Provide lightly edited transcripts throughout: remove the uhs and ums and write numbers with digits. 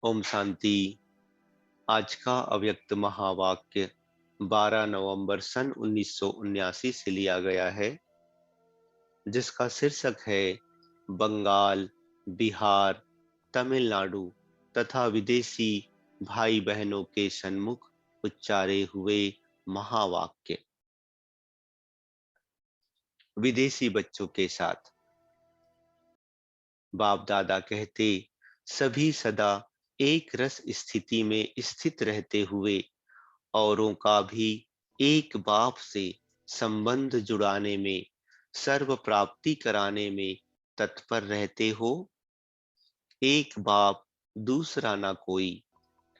ओम शांति। आज का अव्यक्त महावाक्य 12 नवंबर सन 1979 से लिया गया है, जिसका शीर्षक है बंगाल, बिहार, तमिलनाडु तथा विदेशी भाई बहनों के सन्मुख उच्चारे हुए महावाक्य। विदेशी बच्चों के साथ बाप दादा कहते, सभी सदा एक रस स्थिति में स्थित रहते हुए औरों का भी एक बाप से संबंध जुड़ाने में, सर्व प्राप्ति कराने में तत्पर रहते हो। एक बाप दूसरा ना कोई,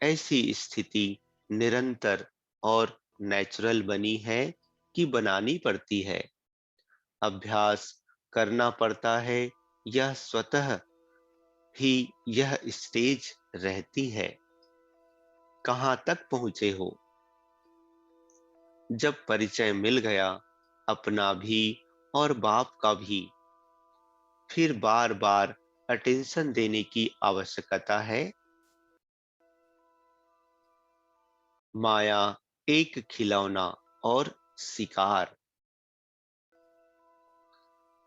ऐसी स्थिति निरंतर और नेचुरल बनी है कि बनानी पड़ती है। अभ्यास करना पड़ता है, यह स्वतः ही यह स्टेज रहती है। कहां तक पहुंचे हो? जब परिचय मिल गया अपना भी और बाप का भी, फिर बार बार अटेंशन देने की आवश्यकता है। माया एक खिलौना और शिकार।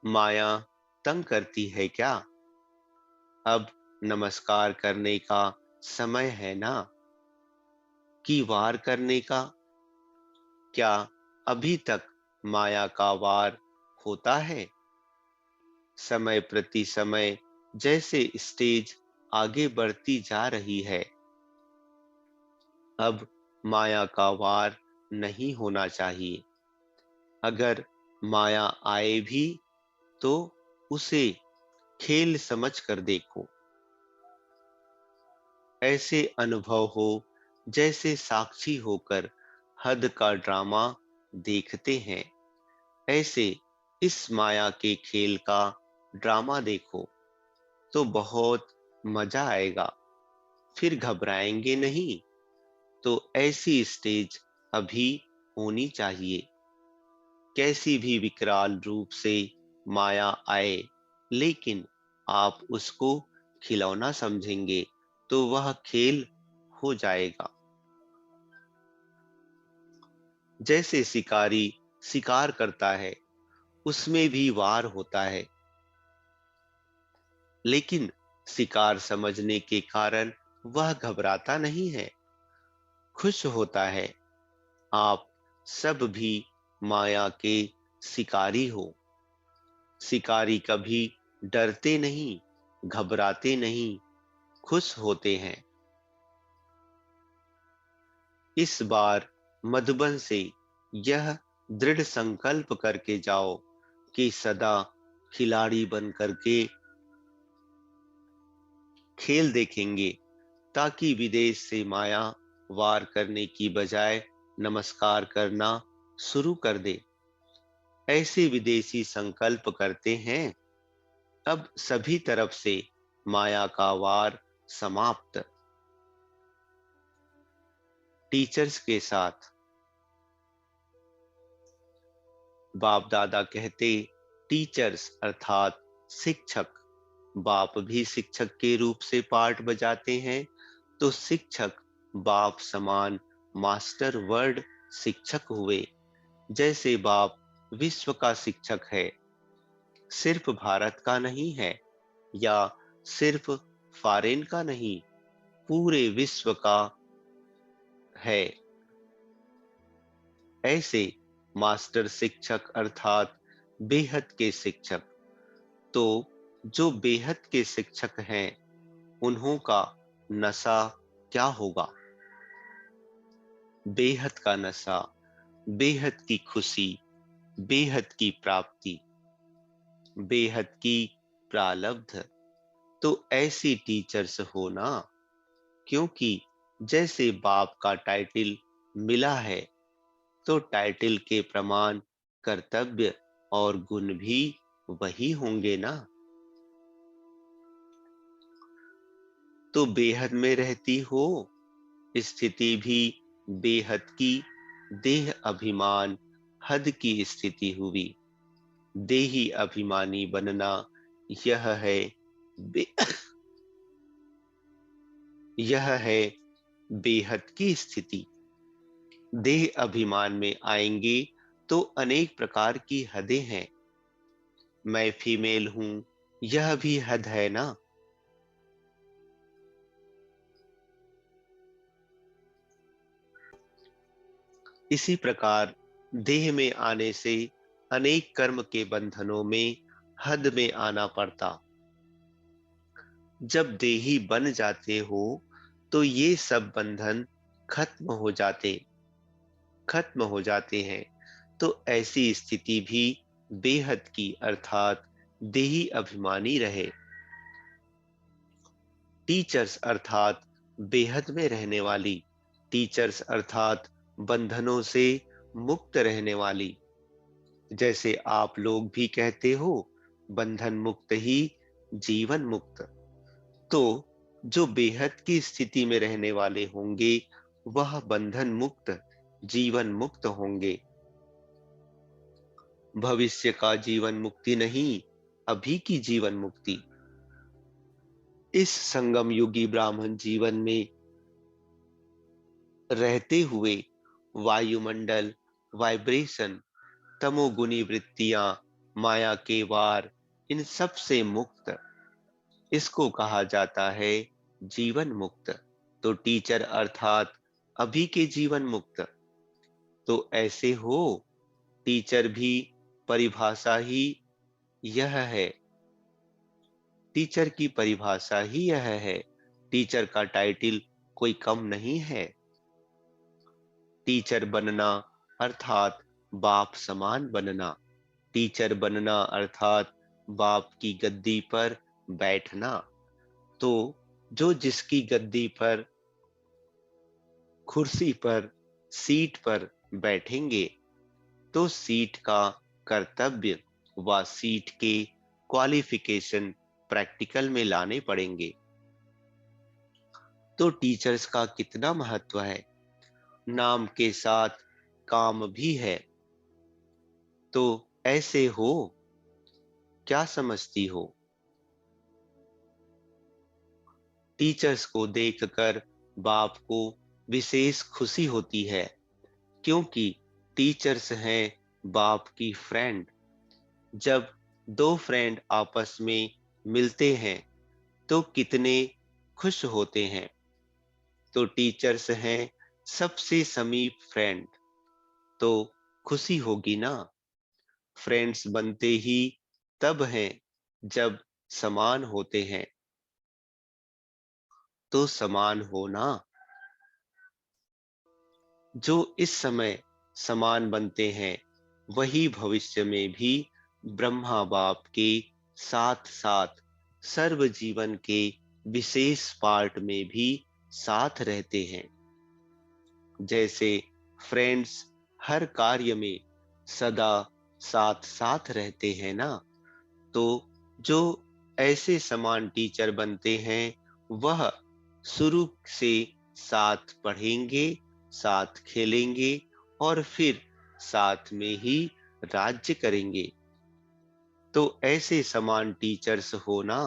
माया तंग करती है क्या? अब नमस्कार करने का समय है ना, कि वार करने का? क्या अभी तक माया का वार होता है? समय प्रति समय जैसे स्टेज आगे बढ़ती जा रही है, अब माया का वार नहीं होना चाहिए। अगर माया आए भी तो उसे खेल समझ कर देखो। ऐसे अनुभव हो जैसे साक्षी होकर हद का ड्रामा देखते हैं। ऐसे इस माया के खेल का ड्रामा देखो तो बहुत मजा आएगा। फिर घबराएंगे नहीं। तो ऐसी स्टेज अभी होनी चाहिए। कैसी भी विकराल रूप से माया आए, लेकिन आप उसको खिलौना समझेंगे तो वह खेल हो जाएगा। जैसे शिकारी शिकार करता है, उसमें भी वार होता है, लेकिन शिकार समझने के कारण वह घबराता नहीं है, खुश होता है। आप सब भी माया के शिकारी हो। शिकारी कभी डरते नहीं, घबराते नहीं, खुश होते हैं। इस बार मधुबन से यह दृढ़ संकल्प करके जाओ कि सदा खिलाड़ी बन करके खेल देखेंगे, ताकि विदेश से माया वार करने की बजाय नमस्कार करना शुरू कर दे। ऐसे विदेशी संकल्प करते हैं, अब सभी तरफ से माया का वार समाप्त। टीचर्स के साथ बाप दादा कहते, टीचर्स अर्थात शिक्षक। बाप भी शिक्षक के रूप से पाठ बजाते हैं, तो शिक्षक बाप समान मास्टर वर्ड शिक्षक हुए। जैसे बाप विश्व का शिक्षक है, सिर्फ भारत का नहीं है या सिर्फ फॉरेन का नहीं, पूरे विश्व का है। ऐसे मास्टर शिक्षक अर्थात बेहद के शिक्षक। तो जो बेहद के शिक्षक हैं, उन्हों का नशा क्या होगा? बेहद का नशा, बेहद की खुशी, बेहद की प्राप्ति, बेहद की प्रालब्ध। तो ऐसी टीचर्स हो ना, क्योंकि जैसे बाप का टाइटल मिला है, तो टाइटल के प्रमाण कर्तव्य और गुण भी वही होंगे ना। तो बेहद में रहती हो, स्थिति भी बेहद की। देह अभिमान हद की स्थिति हुई। देही अभिमानी बनना यह है बे, यह है बेहद की स्थिति। देह अभिमान में आएंगे तो अनेक प्रकार की हदें हैं। मैं फीमेल हूं, यह भी हद है ना। इसी प्रकार देह में आने से अनेक कर्म के बंधनों में हद में आना पड़ता। जब देही बन जाते हो तो ये सब बंधन खत्म हो जाते हैं। तो ऐसी स्थिति भी बेहद की अर्थात देही अभिमानी रहे। टीचर्स अर्थात बेहद में रहने वाली, टीचर्स अर्थात बंधनों से मुक्त रहने वाली। जैसे आप लोग भी कहते हो, बंधन मुक्त ही जीवन मुक्त। तो जो बेहद की स्थिति में रहने वाले होंगे वह बंधन मुक्त जीवन मुक्त होंगे। भविष्य का जीवन मुक्ति नहीं, अभी की जीवन मुक्ति। इस संगम युगी ब्राह्मण जीवन में रहते हुए वायुमंडल, वाइब्रेशन, तमोगुनी वृत्तियां, माया के वार, इन सब से मुक्त, इसको कहा जाता है जीवन मुक्त। तो टीचर अर्थात अभी के जीवन मुक्त। तो ऐसे हो, टीचर भी परिभाषा ही यह है। टीचर की परिभाषा ही यह है। टीचर का टाइटल कोई कम नहीं है। टीचर बनना अर्थात बाप समान बनना। टीचर बनना अर्थात बाप की गद्दी पर बैठना। तो जो जिसकी गद्दी पर, कुर्सी पर, सीट पर बैठेंगे तो सीट का कर्तव्य व सीट के क्वालिफिकेशन प्रैक्टिकल में लाने पड़ेंगे। तो टीचर्स का कितना महत्व है। नाम के साथ काम भी है। तो ऐसे हो, क्या समझती हो। टीचर्स को देखकर बाप को विशेष खुशी होती है, क्योंकि टीचर्स हैं बाप की फ्रेंड। जब दो फ्रेंड आपस में मिलते हैं तो कितने खुश होते हैं। तो टीचर्स हैं सबसे समीप फ्रेंड, तो खुशी होगी ना। फ्रेंड्स बनते ही तब हैं जब समान होते हैं। तो समान होना, जो इस समय समान बनते हैं वही भविष्य में भी ब्रह्मा बाप के साथ साथ सर्व जीवन के विशेष पार्ट में भी साथ रहते हैं। जैसे फ्रेंड्स हर कार्य में सदा साथ साथ रहते हैं ना। तो जो ऐसे समान टीचर बनते हैं वह शुरू से साथ पढ़ेंगे, साथ खेलेंगे और फिर साथ में ही राज्य करेंगे। तो ऐसे समान टीचर्स होना,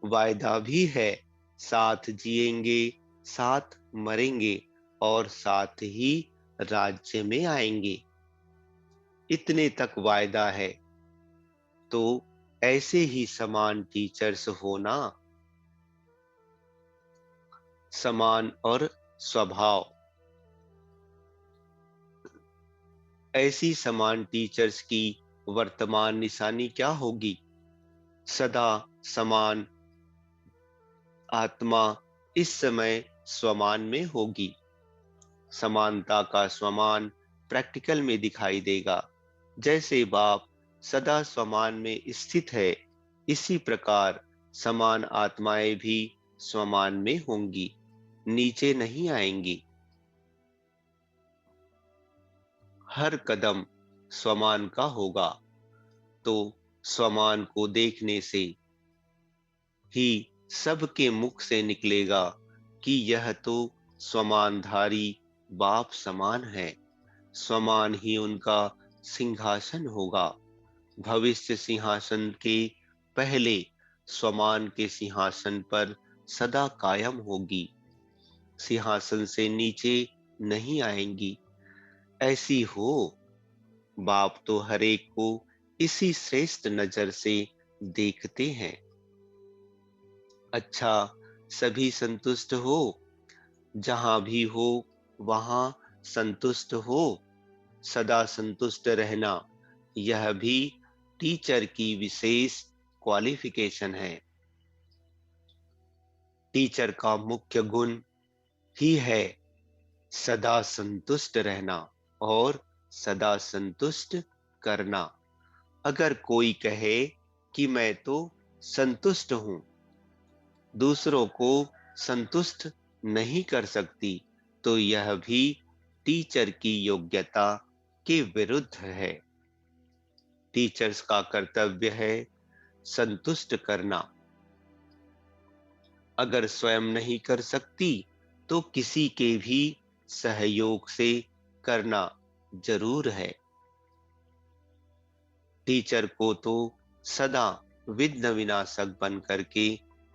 वायदा भी है, साथ जिएंगे, साथ मरेंगे और साथ ही राज्य में आएंगे। इतने तक वायदा है। तो ऐसे ही समान टीचर्स होना। समान और स्वभाव, ऐसी समान टीचर्स की वर्तमान निशानी क्या होगी। सदा समान आत्मा इस समय स्वमान में होगी। समानता का स्वमान प्रैक्टिकल में दिखाई देगा। जैसे बाप सदा स्वमान में स्थित है, इसी प्रकार समान आत्माएं भी स्वमान में होंगी, नीचे नहीं आएंगी। हर कदम स्वमान का होगा। तो स्वमान को देखने से ही सबके मुख से निकलेगा कि यह तो स्वमानधारी बाप समान है। स्वमान ही उनका सिंहासन होगा। भविष्य सिंहासन के पहले स्वमान के सिंहासन पर सदा कायम होगी, सिंहासन से नीचे नहीं आएंगी। ऐसी हो, बाप तो हर एक को इसी श्रेष्ठ नजर से देखते हैं। अच्छा, सभी संतुष्ट हो, जहां भी हो वहां संतुष्ट हो। सदा संतुष्ट रहना, यह भी टीचर की विशेष क्वालिफिकेशन है। टीचर का मुख्य गुण ही है सदा संतुष्ट रहना और सदा संतुष्ट करना। अगर कोई कहे कि मैं तो संतुष्ट हूं, दूसरों को संतुष्ट नहीं कर सकती, तो यह भी टीचर की योग्यता के विरुद्ध है। टीचर्स का कर्तव्य है संतुष्ट करना। अगर स्वयं नहीं कर सकती, तो किसी के भी सहयोग से करना जरूर है। टीचर को तो सदा विघ्न विनाशक बन करके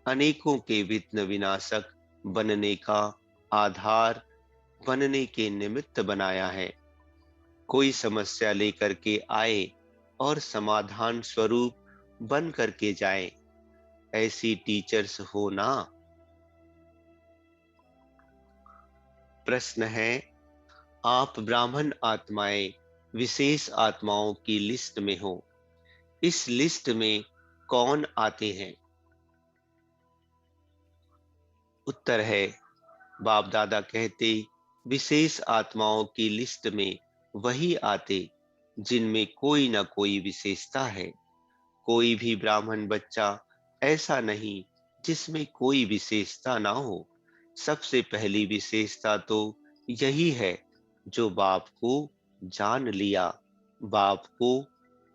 अनेकों के विघ्न विनाशक बनने का आधार बनने के निमित्त बनाया है। कोई समस्या लेकर के आए और समाधान स्वरूप बन करके जाए, ऐसी टीचर्स हो ना। प्रश्न है, आप ब्राह्मण आत्माएं विशेष आत्माओं की लिस्ट में हो, इस लिस्ट में कौन आते हैं? उत्तर है, बाप दादा कहते विशेष आत्माओं की लिस्ट में वही आते जिनमें कोई ना कोई विशेषता है। कोई भी ब्राह्मण बच्चा ऐसा नहीं जिसमें कोई विशेषता ना हो। सबसे पहली विशेषता तो यही है, जो बाप को जान लिया, बाप को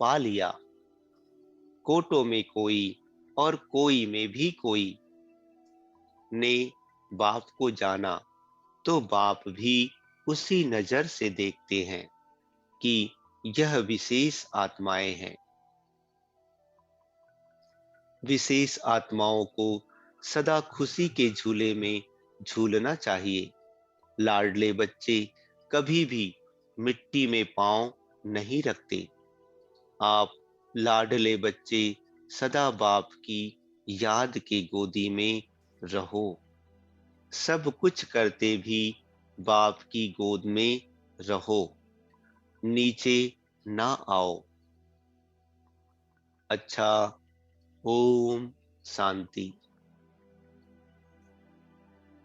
पा लिया। कोटों में कोई और कोई में भी कोई ने बाप को जाना, तो बाप भी उसी नजर से देखते हैं कि यह विशेष आत्माएं हैं। विशेष आत्माओं को सदा खुशी के झूले में झूलना चाहिए। लाडले बच्चे कभी भी मिट्टी में पांव नहीं रखते। आप लाडले बच्चे सदा बाप की याद की गोदी में रहो। सब कुछ करते भी बाप की गोद में रहो, नीचे ना आओ। अच्छा, ओम शांति।